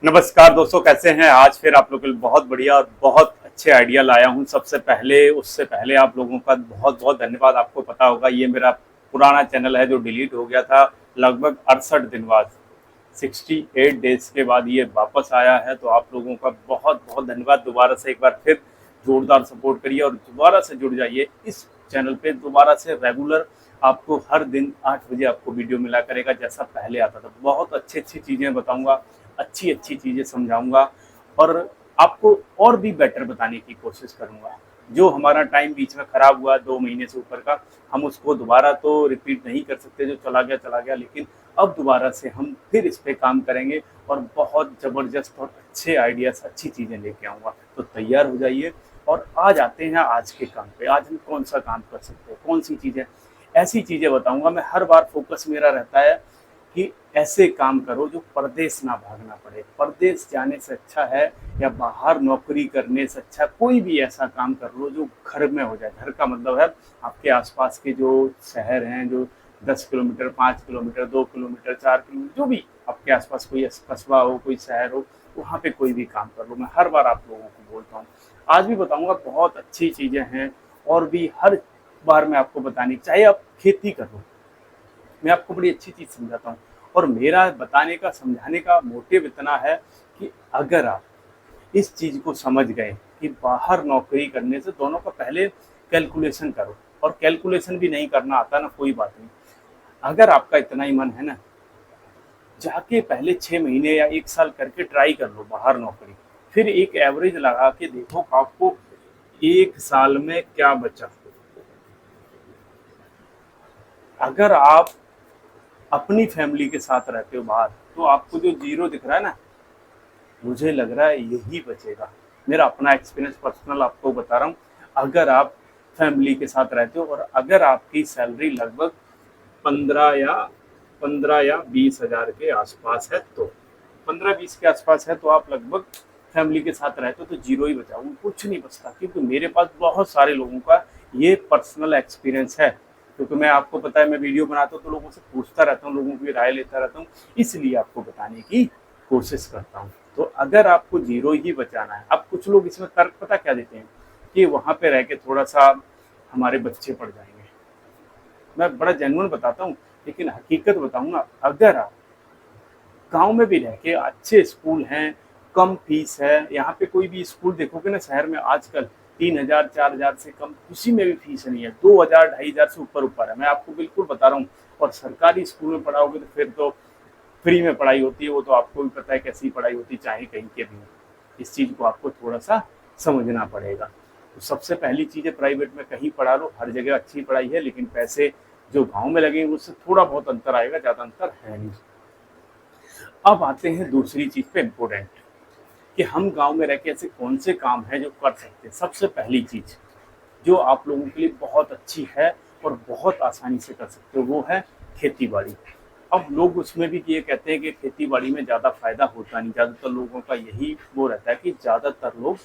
नमस्कार दोस्तों, कैसे हैं। आज फिर आप लोगों के लिए बहुत बढ़िया और बहुत अच्छे आइडिया लाया हूं। उससे पहले आप लोगों का बहुत बहुत धन्यवाद। आपको पता होगा ये मेरा पुराना चैनल है जो डिलीट हो गया था लगभग 68 दिन बाद, 68 डेज के बाद ये वापस आया है। तो आप लोगों का बहुत बहुत धन्यवाद। दोबारा से एक बार फिर जोरदार सपोर्ट करिए और दोबारा से जुड़ जाइए इस चैनल पे। दोबारा से रेगुलर आपको हर दिन 8 बजे आपको वीडियो मिला करेगा, जैसा पहले आता था। बहुत अच्छी अच्छी चीज़ें बताऊंगा, अच्छी अच्छी चीज़ें समझाऊंगा और आपको और भी बेटर बताने की कोशिश करूंगा। जो हमारा टाइम बीच में ख़राब हुआ 2 महीने से ऊपर का, हम उसको दोबारा तो रिपीट नहीं कर सकते। जो चला गया, लेकिन अब दोबारा से हम फिर इस पे काम करेंगे और बहुत ज़बरदस्त और अच्छे आइडियाज़, अच्छी चीज़ें लेके आऊँगा। तो तैयार हो जाइए और आज आते हैं आज के काम पे। आज हम कौन सा काम कर सकते हैं, कौन सी चीज़ें, ऐसी चीज़ें बताऊंगा। मैं हर बार फोकस मेरा रहता है कि ऐसे काम करो जो परदेश ना भागना पड़े। परदेश जाने से अच्छा है या बाहर नौकरी करने से अच्छा कोई भी ऐसा काम कर लो जो घर में हो जाए। घर का मतलब है आपके आसपास के जो शहर हैं, जो 10 किलोमीटर, 5 किलोमीटर, 2 किलोमीटर, 4 किलोमीटर, जो भी आपके आसपास कोई कस्बा हो, कोई शहर हो, वहाँ पे कोई भी काम कर लो। मैं हर बार आप लोगों को बोलता हूँ, आज भी बताऊँगा। बहुत अच्छी चीज़ें हैं और भी हर बार मैं आपको बतानी, चाहे आप खेती करो, मैं आपको बड़ी अच्छी चीज़ समझाता हूँ। और मेरा बताने का, समझाने का मोटिव इतना है कि अगर आप इस चीज़ को समझ गए कि बाहर नौकरी करने से, दोनों का पहले कैलकुलेशन करो। और कैलकुलेशन भी नहीं करना आता ना, कोई बात नहीं। अगर आपका इतना ही मन है ना, जाके पहले 6 महीने या 1 साल करके ट्राई कर लो बाहर नौकरी। फिर एक एवरेज लगा के देखो आपको 1 साल में क्या बचा। अगर आप अपनी फैमिली के साथ रहते हो बाहर, तो आपको जो जीरो दिख रहा है ना, मुझे लग रहा है यही बचेगा। मेरा अपना एक्सपीरियंस पर्सनल आपको बता रहा हूँ। अगर आप फैमिली के साथ रहते हो और अगर आपकी सैलरी लगभग 15 या 20 हज़ार के आसपास है, तो 15-20 के आसपास है, तो आप लगभग फैमिली के साथ रहते हो तो जीरो ही बचा। कुछ नहीं बचता, क्योंकि मेरे पास बहुत सारे लोगों का ये पर्सनल एक्सपीरियंस है। क्योंकि मैं, आपको पता है, मैं वीडियो बनाता हूँ तो लोगों से पूछता रहता हूँ, लोगों की राय लेता रहता हूँ, इसलिए आपको बताने की कोशिश करता हूँ। तो अगर आपको जीरो ही बचाना है, अब कुछ लोग इसमें तर्क पता क्या देते हैं कि वहाँ पे रह के थोड़ा सा हमारे बच्चे पढ़ जाएंगे। मैं बड़ा जेन्युइन बताता हूँ, लेकिन हकीकत बताऊंगा। अगर आप गांव में भी रह के, अच्छे स्कूल हैं, कम फीस है, यहाँ पे कोई भी स्कूल देखोगे ना शहर में आजकल 3,000 4,000 से कम किसी में भी फीस नहीं है। 2,000 2,500 से ऊपर ऊपर है, मैं आपको बिल्कुल बता रहा हूँ। और सरकारी स्कूल में पढ़ाओगे तो फिर तो फ्री में पढ़ाई होती है। वो तो आपको भी पता है कैसी पढ़ाई होती है, चाहे कहीं के भी हो। इस चीज़ को आपको थोड़ा सा समझना पड़ेगा। तो सबसे पहली चीज़ है, प्राइवेट में कहीं पढ़ा लो, हर जगह अच्छी पढ़ाई है, लेकिन पैसे जो गांव में लगेंगे उससे थोड़ा बहुत अंतर आएगा, ज़्यादा अंतर है नहीं। अब आते हैं दूसरी चीज़ पे, इम्पोर्टेंट, कि हम गांव में रह के ऐसे कौन से काम हैं जो कर सकते हैं। सबसे पहली चीज़ जो आप लोगों के लिए बहुत अच्छी है और बहुत आसानी से कर सकते हो, वो है खेती बाड़ी। अब लोग उसमें भी ये कहते हैं कि खेती बाड़ी में ज़्यादा फायदा होता नहीं। ज़्यादातर लोगों का यही वो रहता है कि ज़्यादातर लोग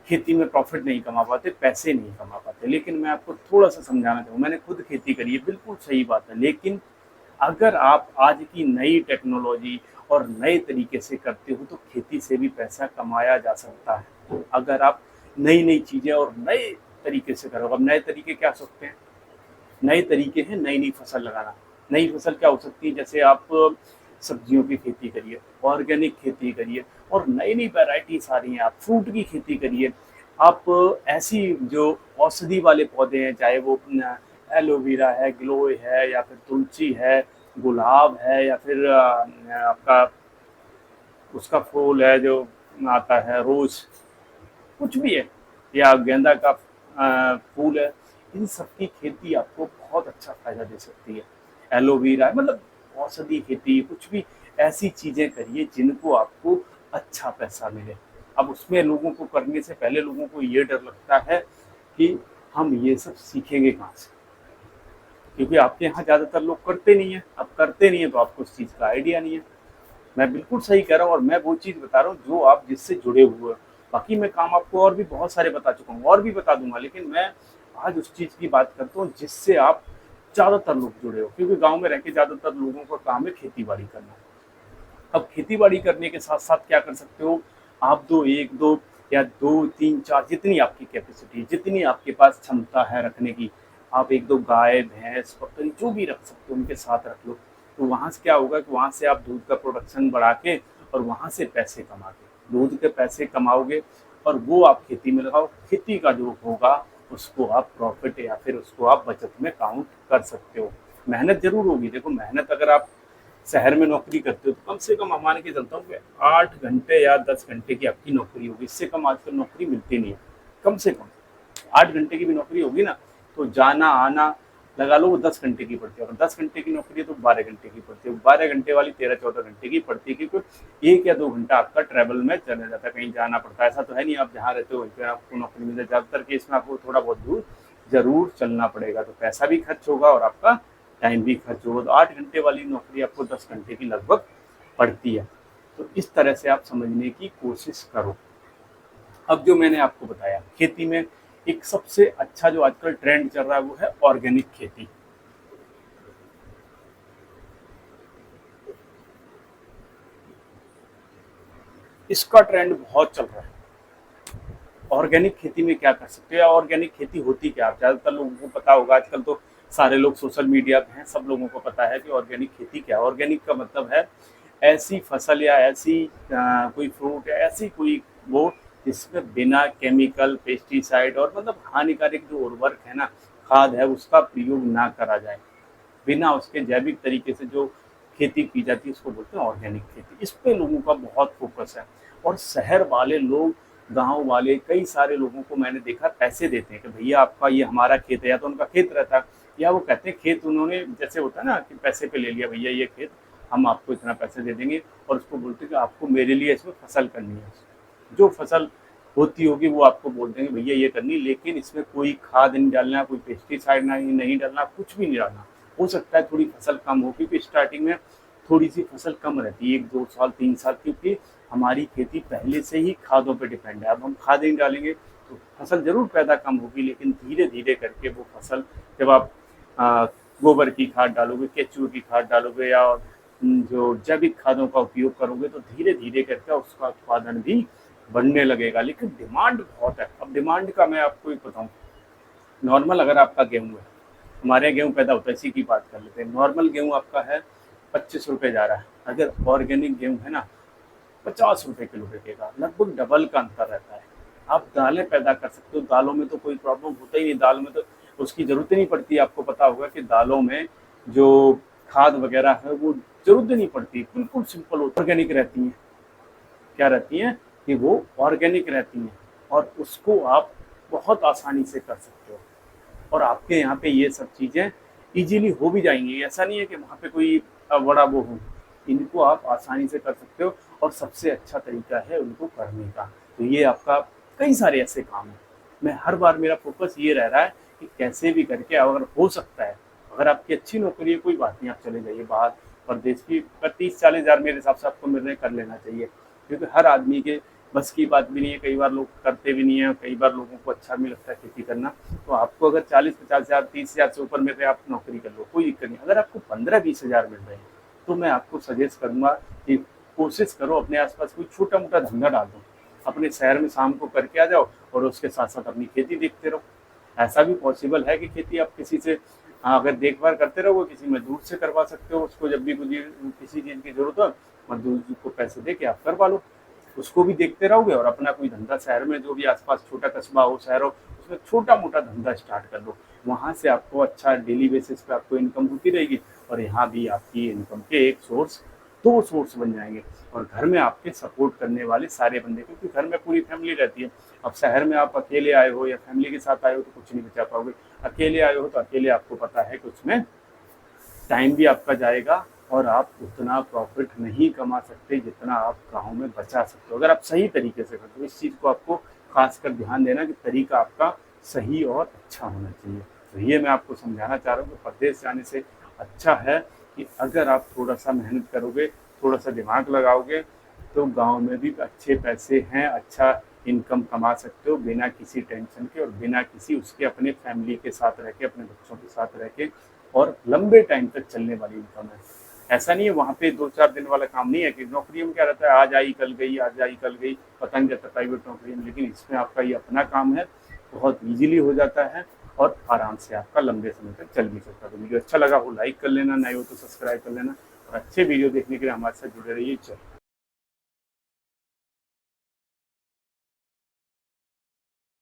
खेती में प्रॉफिट नहीं कमा पाते, पैसे नहीं कमा पाते। लेकिन मैं आपको थोड़ा सा समझाना चाहूँ, मैंने खुद खेती करी है, बिल्कुल सही बात है। लेकिन अगर आप आज की नई टेक्नोलॉजी और नए तरीके से करते हो तो खेती से भी पैसा कमाया जा सकता है। अगर आप नई नई चीज़ें और नए तरीके से करो। अब नए तरीके क्या हो सकते हैं? नए तरीके हैं नई नई फसल लगाना। नई फसल क्या हो सकती है? जैसे आप सब्जियों की खेती करिए, ऑर्गेनिक खेती करिए, और नई नई वेराइटीज आ रही हैं। आप फ्रूट की खेती करिए। आप ऐसी जो औषधि वाले पौधे हैं, चाहे वो एलोवेरा है, ग्लोए है, या फिर तुलसी है, गुलाब है, या फिर आपका उसका फूल है जो आता है, रोज, कुछ भी है, या गेंदा का फूल है, इन सब की खेती आपको बहुत अच्छा फायदा दे सकती है। एलोवेरा, मतलब औषधि खेती, कुछ भी ऐसी चीज़ें करिए जिनको आपको अच्छा पैसा मिले। अब उसमें लोगों को करने से पहले लोगों को ये डर लगता है कि हम ये सब सीखेंगे कहाँ से, क्योंकि आपके यहाँ ज़्यादातर लोग करते नहीं है। अब करते नहीं है तो आपको उस चीज़ का आइडिया नहीं है। मैं बिल्कुल सही कह रहा हूँ और मैं वो चीज़ बता रहा हूँ जो आप जिससे जुड़े हुए हो। बाकी मैं काम आपको और भी बहुत सारे बता चुका हूँ, और भी बता दूंगा, लेकिन मैं आज उस चीज़ की बात करता हूँ जिससे आप ज़्यादातर लोग जुड़े हो, क्योंकि गांव में रह के ज़्यादातर लोगों का काम है खेती बाड़ी करना। अब खेती बाड़ी करने के साथ साथ क्या कर सकते हो आप, दो एक दो या दो तीन चार, जितनी आपकी कैपेसिटी, जितनी आपके पास क्षमता है रखने की, आप एक दो गाय भैंस बकरी जो भी रख सकते हो उनके साथ रख लो। तो वहाँ से क्या होगा कि वहाँ से आप दूध का प्रोडक्शन बढ़ा के और वहाँ से पैसे कमा के दूध के पैसे कमाओगे और वो आप खेती में लगाओ। खेती का जो होगा उसको आप प्रॉफिट या फिर उसको आप बचत में काउंट कर सकते हो। मेहनत जरूर होगी, देखो मेहनत अगर आप शहर में नौकरी करते हो तो कम से कम हम मान के चलता हूँ कि 8 घंटे या 10 घंटे की आपकी नौकरी होगी, इससे कम आजकल नौकरी मिलती नहीं है। कम से कम 8 घंटे की भी नौकरी होगी ना, तो जाना आना लगा लो वो 10 घंटे की पड़ती है, और 10 घंटे की नौकरी है तो 12 घंटे की पड़ती है। 12 घंटे वाली 13-14 घंटे की पड़ती है, क्योंकि 1 या 2 घंटा आपका ट्रैवल में चला जाता है, कहीं जाना पड़ता है। ऐसा तो है नहीं आप जहाँ रहते हो वहीं पर आपको नौकरी मिल जाए, ज़्यादातर केस में आपको थोड़ा बहुत दूर जरूर चलना पड़ेगा, तो पैसा भी खर्च होगा और आपका टाइम भी खर्च होगा। तो 8 घंटे वाली नौकरी आपको 10 घंटे की लगभग पड़ती है। तो इस तरह से आप समझने की कोशिश करो। अब जो मैंने आपको बताया खेती में एक सबसे अच्छा जो आजकल ट्रेंड चल रहा है वो है ऑर्गेनिक खेती। इसका ट्रेंड बहुत चल रहा है। ऑर्गेनिक खेती में क्या कर सकते हो या ऑर्गेनिक खेती होती क्या, ज़्यादातर लोगों को पता होगा, आजकल तो सारे लोग सोशल मीडिया पे हैं, सब लोगों को पता है कि ऑर्गेनिक खेती क्या है। ऑर्गेनिक का मतलब है ऐसी फसल या ऐसी कोई फ्रूट या ऐसी कोई वो जिसमें बिना केमिकल पेस्टिसाइड और मतलब हानिकारक जो उर्वरक है ना, खाद है, उसका प्रयोग ना करा जाए, बिना उसके जैविक तरीके से जो खेती की जाती है उसको बोलते हैं ऑर्गेनिक खेती। इस पे लोगों का बहुत फोकस है। और शहर वाले लोग, गांव वाले, कई सारे लोगों को मैंने देखा पैसे देते हैं कि भैया आपका ये हमारा खेत है, या तो उनका खेत रहता है या वो कहते हैं खेत उन्होंने, जैसे होता है ना कि पैसे पे ले लिया, भैया ये खेत हम आपको इतना पैसे दे देंगे, और उसको बोलते हैं कि आपको मेरे लिए इसमें फसल करनी है। जो फसल होती होगी वो आपको बोल देंगे भैया ये करनी, लेकिन इसमें कोई खाद नहीं डालना, कोई पेस्टिसाइड नहीं डालना, कुछ भी नहीं डालना। हो सकता है थोड़ी फसल कम हो, क्योंकि स्टार्टिंग में थोड़ी सी फसल कम रहती है, 1-2 साल 3 साल, क्योंकि हमारी खेती पहले से ही खादों पे डिपेंड है। अब हम खाद नहीं डालेंगे तो फसल जरूर पैदा कम होगी, लेकिन धीरे धीरे करके वो फसल, जब आप गोबर की खाद डालोगे, केचुए की खाद डालोगे या जो जैविक खादों का उपयोग करोगे, तो धीरे धीरे करके उसका उत्पादन भी बढ़ने लगेगा। लेकिन डिमांड बहुत है। अब डिमांड का मैं आपको एक बताऊं, नॉर्मल अगर आपका गेहूं है, हमारे यहाँ गेहूं पैदा होता है, इसी की बात कर लेते हैं। नॉर्मल गेहूं आपका है 25 रुपये जा रहा है, अगर ऑर्गेनिक गेहूं है ना 50 रुपये किलो बिकेगा, लगभग डबल का अंतर रहता है। आप दालें पैदा कर सकते हो, दालों में तो कोई प्रॉब्लम होता ही नहीं, दाल में तो उसकी जरूरत ही नहीं पड़ती। आपको पता होगा कि दालों में जो खाद वगैरह है वो जरूरत ही नहीं पड़ती, बिल्कुल सिंपल ऑर्गेनिक रहती है। क्या रहती हैं कि वो ऑर्गेनिक रहती हैं, और उसको आप बहुत आसानी से कर सकते हो। और आपके यहाँ पे ये सब चीज़ें इजीली हो भी जाएंगी, ऐसा नहीं है कि वहाँ पे कोई बड़ा वो हो, इनको आप आसानी से कर सकते हो। और सबसे अच्छा तरीका है उनको करने का। तो ये आपका कई सारे ऐसे काम हैं, मैं हर बार मेरा फोकस ये रह रहा है कि कैसे भी करके अगर हो सकता है, अगर आपकी अच्छी नौकरी है कोई बात नहीं, आप चले जाइए बाहर प्रदेश की, 30-40 हज़ार मेरे हिसाब से आपको मिल रहे, कर लेना चाहिए, क्योंकि हर आदमी के बस की बात भी नहीं है, कई बार लोग करते भी नहीं है, कई बार लोगों को अच्छा भी लगता है खेती करना। तो आपको अगर 40-50 हज़ार 30 हज़ार से ऊपर मिल रहे, आप नौकरी कर लो, कोई दिक्कत नहीं। अगर आपको 15-20 हज़ार मिल रहे हैं तो मैं आपको सजेस्ट करूंगा कि कोशिश करो अपने आसपास कोई छोटा मोटा धंधा डाल दो, अपने शहर में शाम को करके आ जाओ और उसके साथ साथ अपनी खेती देखते रहो। ऐसा भी पॉसिबल है कि खेती आप किसी से अगर देखभाल करते रहोगे, किसी मजदूर से करवा सकते हो, उसको जब भी किसी चीज़ की जरूरत हो मजदूर को पैसे दे के आप करवा लो, उसको भी देखते रहोगे और अपना कोई धंधा शहर में जो भी आसपास छोटा कस्बा हो, शहर हो, उसमें छोटा मोटा धंधा स्टार्ट कर लो। वहाँ से आपको अच्छा डेली बेसिस पे आपको इनकम होती रहेगी, और यहाँ भी आपकी इनकम के एक सोर्स, दो सोर्स बन जाएंगे। और घर में आपके सपोर्ट करने वाले सारे बंदे, क्योंकि घर में पूरी फैमिली रहती है। अब शहर में आप अकेले आए हो या फैमिली के साथ आए हो तो कुछ नहीं बचा पाओगे। अकेले आए हो तो अकेले आपको पता है कि उसमें टाइम भी आपका जाएगा और आप उतना प्रॉफिट नहीं कमा सकते जितना आप गाँव में बचा सकते हो, अगर आप सही तरीके से करते हो। इस चीज़ को आपको खासकर ध्यान देना कि तरीका आपका सही और अच्छा होना चाहिए। तो ये मैं आपको समझाना चाह रहा हूँ कि परदेश जाने से अच्छा है कि अगर आप थोड़ा सा मेहनत करोगे, थोड़ा सा दिमाग लगाओगे, तो गाँव में भी अच्छे पैसे हैं, अच्छा इनकम कमा सकते हो बिना किसी टेंशन के और बिना किसी उसके, अपने फैमिली के साथ रह के, अपने बच्चों के साथ रह के, और लंबे टाइम तक चलने वाली इनकम है। ऐसा नहीं है, वहाँ पे 2-4 दिन वाला काम नहीं है कि नौकरी में क्या रहता है, आज आई कल गई, आज आई कल गई, पता नहीं रहता प्राइवेट नौकरी में। लेकिन इसमें आपका ये अपना काम है, बहुत ईजिली हो जाता है और आराम से आपका लंबे समय तक चल भी सकता है। तो वीडियो अच्छा लगा हो लाइक कर लेना, नए हो तो सब्सक्राइब कर लेना और अच्छे वीडियो देखने के लिए हमारे साथ जुड़े रहिए। चलो।